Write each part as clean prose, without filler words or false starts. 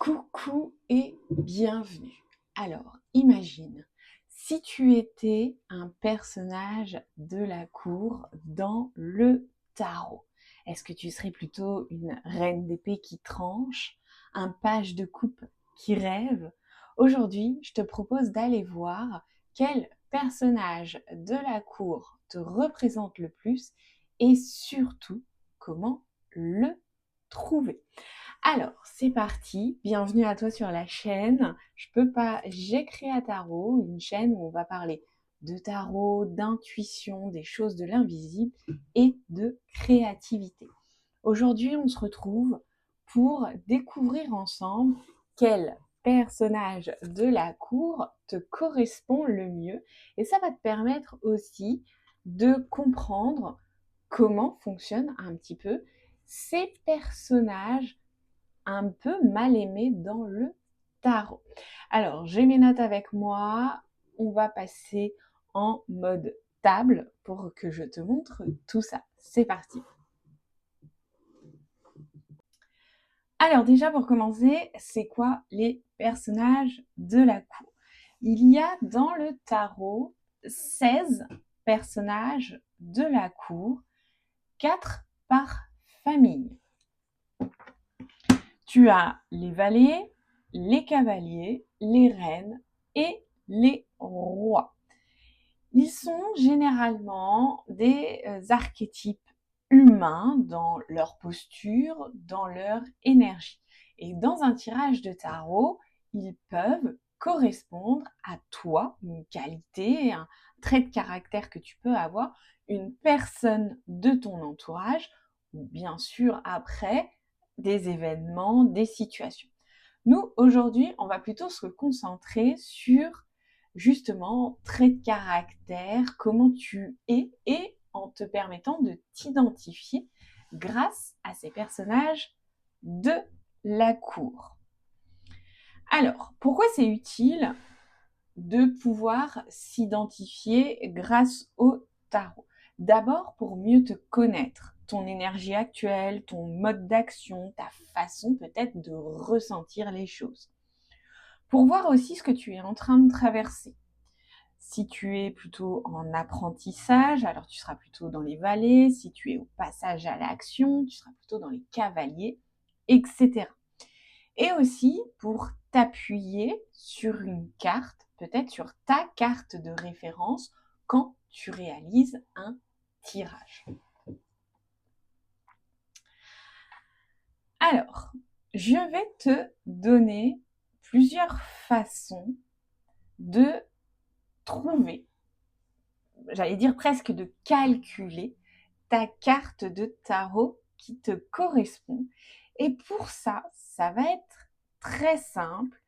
Coucou et bienvenue. Alors, imagine si tu étais un personnage de la cour dans le tarot. Est-ce que tu serais plutôt une reine d'épée qui tranche, un page de coupe qui rêve? Aujourd'hui, je te propose d'aller voir quel personnage de la cour te représente le plus et surtout comment le trouver. Alors, c'est parti, bienvenue à toi sur la chaîne. J'ai créé un tarot, une chaîne où on va parler de tarot, d'intuition, des choses de l'invisible et de créativité. Aujourd'hui, on se retrouve pour découvrir ensemble quel personnage de la cour te correspond le mieux. Et ça va te permettre aussi de comprendre comment fonctionnent un petit peu ces personnages un peu mal aimé dans le tarot. Alors, j'ai mes notes avec moi. On va passer en mode table pour que je te montre tout ça. C'est parti. Alors déjà, pour commencer, c'est quoi les personnages de la cour? Il y a dans le tarot 16 personnages de la cour, 4 par famille. Tu as les valets, les cavaliers, les reines et les rois. Ils sont généralement des archétypes humains dans leur posture, dans leur énergie. Et dans un tirage de tarot, ils peuvent correspondre à toi, une qualité, un trait de caractère que tu peux avoir, une personne de ton entourage, ou bien sûr après des événements, des situations. Nous, aujourd'hui, on va plutôt se concentrer sur justement traits de caractère, comment tu es, et en te permettant de t'identifier grâce à ces personnages de la cour. Alors, pourquoi c'est utile de pouvoir s'identifier grâce au tarot? D'abord, pour mieux te connaître, ton énergie actuelle, ton mode d'action, ta façon peut-être de ressentir les choses. Pour voir aussi ce que tu es en train de traverser. Si tu es plutôt en apprentissage, alors tu seras plutôt dans les valets. Si tu es au passage à l'action, tu seras plutôt dans les cavaliers, etc. Et aussi pour t'appuyer sur une carte, peut-être sur ta carte de référence quand tu réalises un tirage. Alors, je vais te donner plusieurs façons de trouver, j'allais dire presque de calculer ta carte de tarot qui te correspond. Et pour ça, ça va être très simple.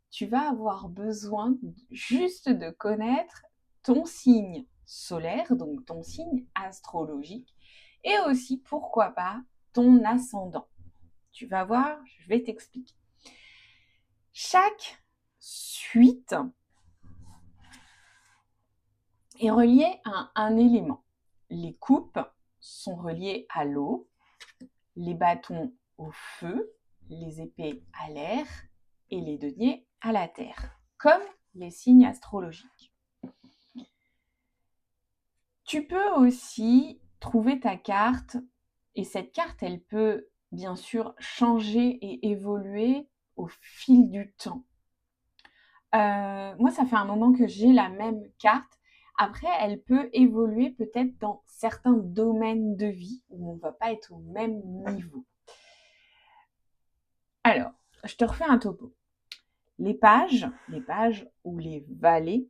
Tu vas avoir besoin juste de connaître ton signe solaire, donc ton signe astrologique, et aussi, pourquoi pas, ton ascendant. Tu vas voir, je vais t'expliquer. Chaque suite est reliée à un élément. Les coupes sont reliées à l'eau, les bâtons au feu, les épées à l'air et les deniers à la terre, comme les signes astrologiques. Tu peux aussi trouver ta carte, et cette carte, elle peut bien sûr changer et évoluer au fil du temps. Moi, ça fait un moment que j'ai la même carte. Après, elle peut évoluer peut-être dans certains domaines de vie où on ne va pas être au même niveau. Alors, je te refais un topo. Les pages ou les valets,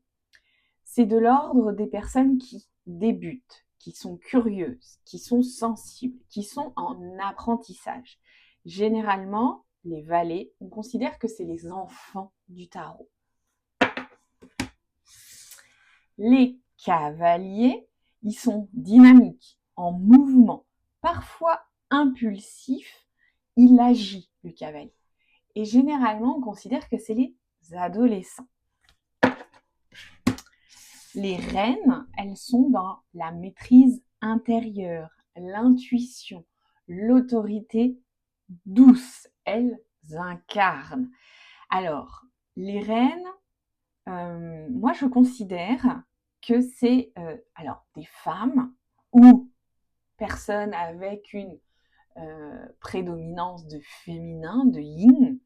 c'est de l'ordre des personnes qui débutent, qui sont curieuses, qui sont sensibles, qui sont en apprentissage. Généralement, les valets, on considère que c'est les enfants du tarot. Les cavaliers, ils sont dynamiques, en mouvement, parfois impulsifs. Il agit, le cavalier. Et généralement, on considère que c'est les adolescents. Les reines, elles sont dans la maîtrise intérieure, l'intuition, l'autorité douce. Elles incarnent. Alors, les reines, moi je considère que c'est alors des femmes ou personnes avec une prédominance de féminin, de yin,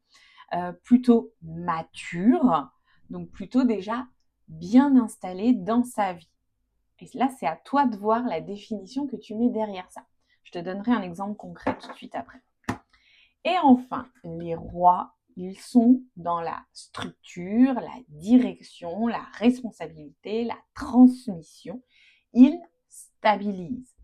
plutôt matures, donc plutôt déjà bien installées dans sa vie. Et là, c'est à toi de voir la définition que tu mets derrière ça. Je te donnerai un exemple concret tout de suite après. Et enfin, les rois, ils sont dans la structure, la direction, la responsabilité, la transmission. Ils stabilisent.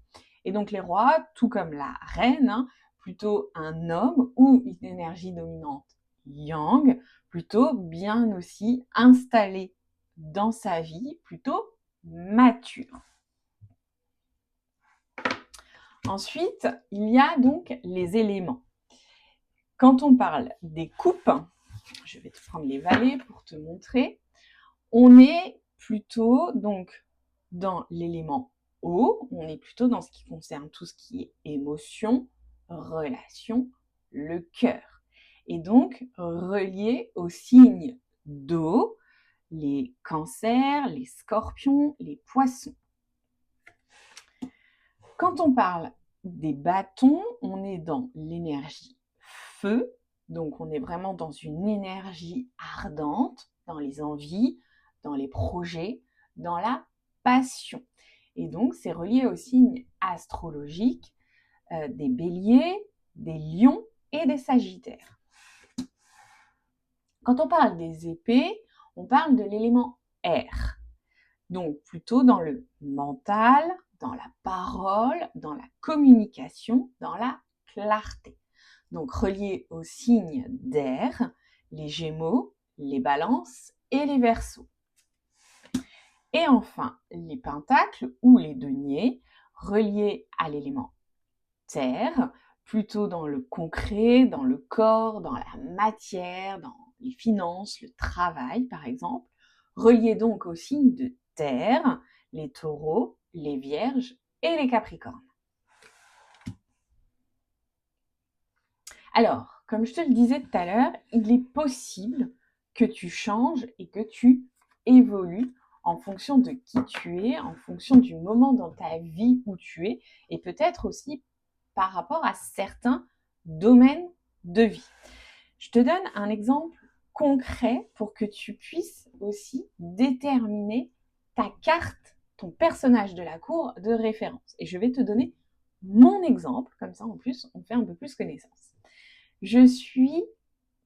Et donc les rois, tout comme la reine, hein, plutôt un homme ou une énergie dominante yang, plutôt bien aussi installé dans sa vie, plutôt mature. Ensuite, il y a donc les éléments. Quand on parle des coupes, je vais te prendre les valets pour te montrer, on est plutôt donc dans l'élément eau, on est plutôt dans ce qui concerne tout ce qui est émotion, relation, le cœur. Et donc relié aux signes d'eau, les cancers, les scorpions, les poissons. Quand on parle des bâtons, on est dans l'énergie feu, donc on est vraiment dans une énergie ardente, dans les envies, dans les projets, dans la passion. Et donc c'est relié aux signes astrologiques des béliers, des lions et des sagittaires. Quand on parle des épées, on parle de l'élément air, donc plutôt dans le mental, dans la parole, dans la communication, dans la clarté. Donc relié aux signes d'air, les Gémeaux, les Balances et les Verseaux. Et enfin, les Pentacles ou les Deniers, reliés à l'élément terre, plutôt dans le concret, dans le corps, dans la matière, dans les finances, le travail par exemple, reliés donc aux signes de terre, les Taureaux, les Vierges et les Capricornes. Alors, comme je te le disais tout à l'heure, il est possible que tu changes et que tu évolues en fonction de qui tu es, en fonction du moment dans ta vie où tu es, et peut-être aussi par rapport à certains domaines de vie. Je te donne un exemple concret pour que tu puisses aussi déterminer ta carte, ton personnage de la cour de référence. Et je vais te donner mon exemple, comme ça en plus on fait un peu plus connaissance. Je suis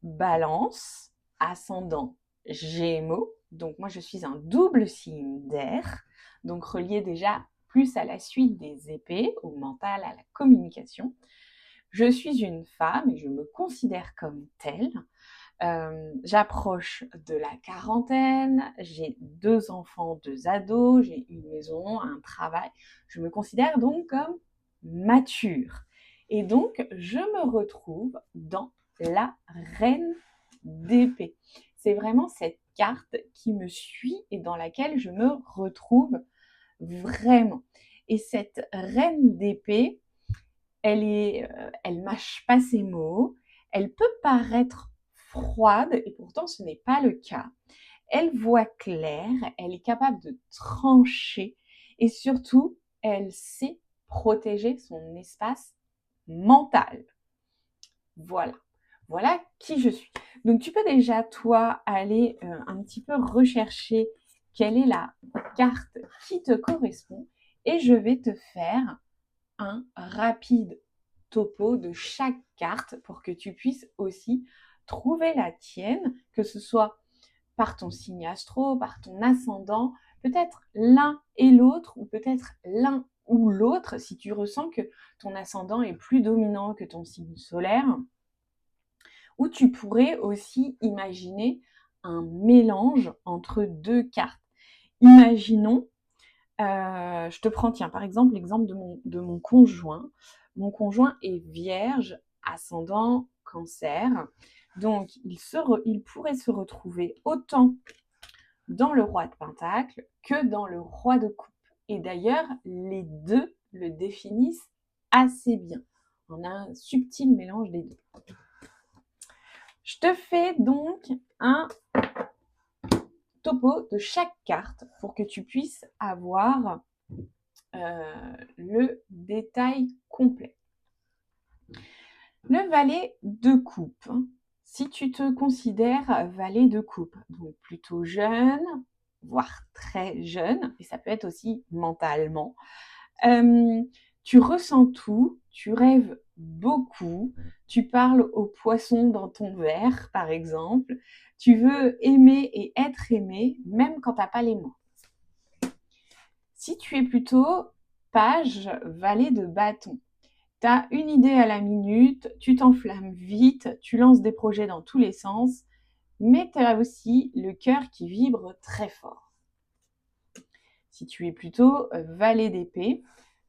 Balance, ascendant Gémeaux, donc moi je suis un double signe d'air, donc relié déjà plus à la suite des épées, au mental, à la communication. Je suis une femme et je me considère comme telle. J'approche de la quarantaine, j'ai 2 enfants, 2 ados, j'ai une maison, un travail. Je me considère donc comme mature. Et donc, je me retrouve dans la reine d'épée. C'est vraiment cette carte qui me suit et dans laquelle je me retrouve vraiment. Et cette reine d'épée, elle mâche pas ses mots, elle peut paraître froide et pourtant ce n'est pas le cas. Elle voit clair, elle est capable de trancher et surtout, elle sait protéger son espace mental. Voilà. Voilà qui je suis. Donc tu peux déjà, toi, aller un petit peu rechercher quelle est la carte qui te correspond et je vais te faire un rapide topo de chaque carte pour que tu puisses aussi trouver la tienne, que ce soit par ton signe astro, par ton ascendant, peut-être l'un et l'autre, ou peut-être l'un ou l'autre, si tu ressens que ton ascendant est plus dominant que ton signe solaire, ou tu pourrais aussi imaginer un mélange entre 2 cartes. Imaginons, je te prends, tiens, par exemple, l'exemple de mon conjoint. Mon conjoint est vierge, ascendant cancer. Donc, il pourrait se retrouver autant dans le roi de pentacle que dans le roi de coupe. Et d'ailleurs, les deux le définissent assez bien. On a un subtil mélange des deux. Je te fais donc un topo de chaque carte pour que tu puisses avoir le détail complet. Le valet de coupe. Si tu te considères valet de coupe, donc plutôt jeune, voire très jeune, et ça peut être aussi mentalement, tu ressens tout, tu rêves beaucoup, tu parles aux poissons dans ton verre, par exemple, tu veux aimer et être aimé, même quand tu n'as pas les mots. Si tu es plutôt page valet de bâton, tu as une idée à la minute, tu t'enflammes vite, tu lances des projets dans tous les sens, mais tu as aussi le cœur qui vibre très fort. Si tu es plutôt valet d'épée,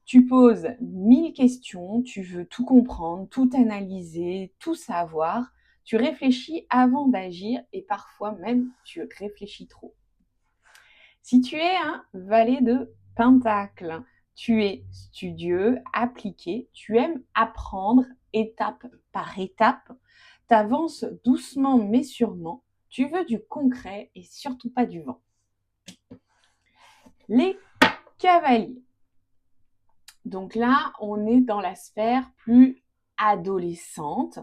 tu poses 1000 questions, tu veux tout comprendre, tout analyser, tout savoir, tu réfléchis avant d'agir et parfois même tu réfléchis trop. Si tu es un valet de pentacle, tu es studieux, appliqué, tu aimes apprendre étape par étape, tu avances doucement mais sûrement, tu veux du concret et surtout pas du vent. Les cavaliers. Donc là, on est dans la sphère plus adolescente.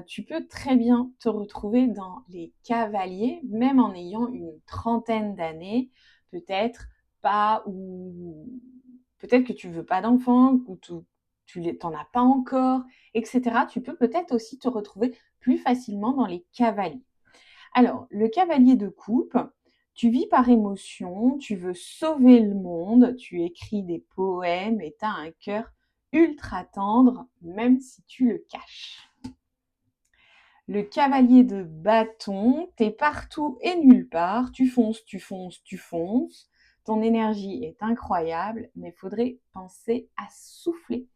Tu peux très bien te retrouver dans les cavaliers, même en ayant une trentaine d'années, peut-être pas, ou peut-être que tu veux pas d'enfant, ou tu n'en as pas encore, etc. Tu peux peut-être aussi te retrouver plus facilement dans les cavaliers. Alors, le cavalier de coupe, tu vis par émotion, tu veux sauver le monde, tu écris des poèmes et tu as un cœur ultra tendre, même si tu le caches. Le cavalier de bâton, t'es partout et nulle part, tu fonces, tu fonces, tu fonces. Ton énergie est incroyable, mais il faudrait penser à souffler.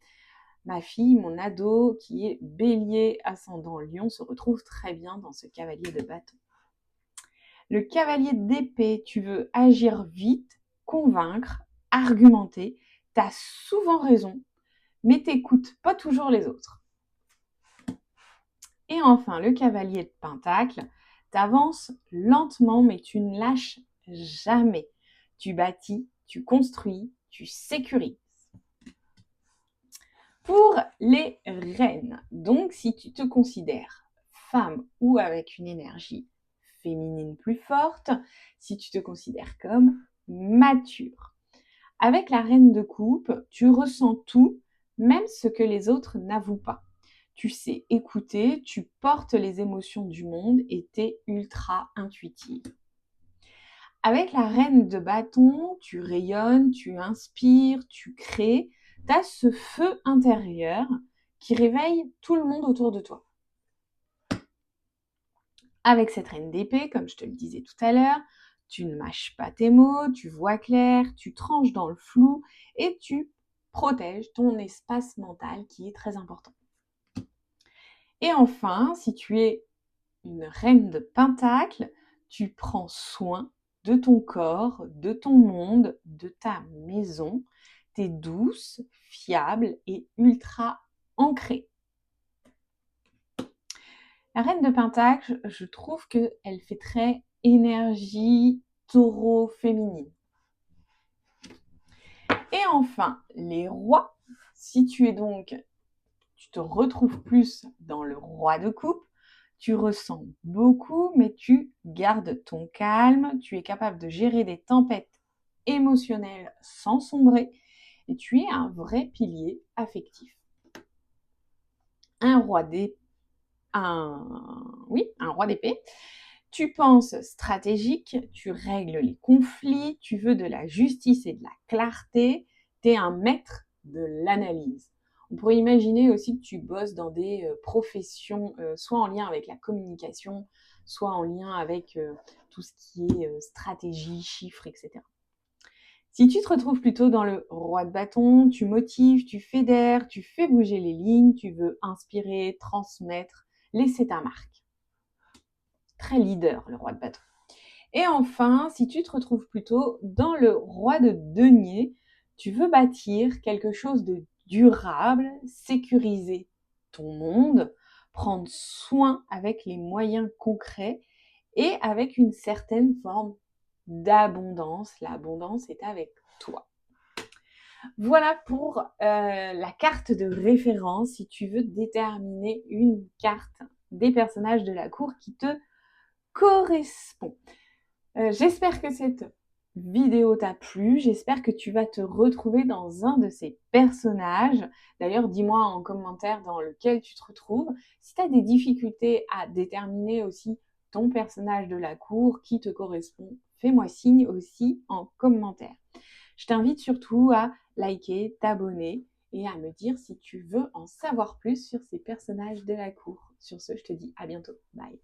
Ma fille, mon ado, qui est bélier ascendant lion, se retrouve très bien dans ce cavalier de bâton. Le cavalier d'épée, tu veux agir vite, convaincre, argumenter. Tu as souvent raison, mais t'écoutes pas toujours les autres. Et enfin, le cavalier de pentacle, t'avances lentement, mais tu ne lâches jamais. Tu bâtis, tu construis, tu sécurises. Pour les reines, donc si tu te considères femme ou avec une énergie féminine plus forte, si tu te considères comme mature. Avec la reine de coupe, tu ressens tout, même ce que les autres n'avouent pas. Tu sais écouter, tu portes les émotions du monde et t'es ultra intuitive. Avec la reine de bâton, tu rayonnes, tu inspires, tu crées. Tu as ce feu intérieur qui réveille tout le monde autour de toi. Avec cette reine d'épée, comme je te le disais tout à l'heure, tu ne mâches pas tes mots, tu vois clair, tu tranches dans le flou et tu protèges ton espace mental qui est très important. Et enfin, si tu es une reine de pentacle, tu prends soin de ton corps, de ton monde, de ta maison. Tu es douce, fiable et ultra ancrée. La reine de pentacle, je trouve qu'elle fait très énergie taureau féminine. Et enfin, les rois, si tu te retrouves plus dans le roi de coupe, tu ressens beaucoup, mais tu gardes ton calme, tu es capable de gérer des tempêtes émotionnelles sans sombrer, et tu es un vrai pilier affectif. Un roi d'épée, tu penses stratégique, tu règles les conflits, tu veux de la justice et de la clarté, tu es un maître de l'analyse. On pourrait imaginer aussi que tu bosses dans des professions, soit en lien avec la communication, soit en lien avec tout ce qui est stratégie, chiffres, etc. Si tu te retrouves plutôt dans le roi de bâton, tu motives, tu fédères, tu fais bouger les lignes, tu veux inspirer, transmettre, laisser ta marque. Très leader, le roi de bâton. Et enfin, si tu te retrouves plutôt dans le roi de denier, tu veux bâtir quelque chose de durable, sécuriser ton monde, prendre soin avec les moyens concrets et avec une certaine forme d'abondance. L'abondance est avec toi. Voilà pour la carte de référence si tu veux déterminer une carte des personnages de la cour qui te correspond. J'espère que cette vidéo t'a plu, j'espère que tu vas te retrouver dans un de ces personnages. D'ailleurs, dis-moi en commentaire dans lequel tu te retrouves. Si tu as des difficultés à déterminer aussi ton personnage de la cour qui te correspond, fais-moi signe aussi en commentaire. Je t'invite surtout à liker, t'abonner et à me dire si tu veux en savoir plus sur ces personnages de la cour. Sur ce, je te dis à bientôt. Bye.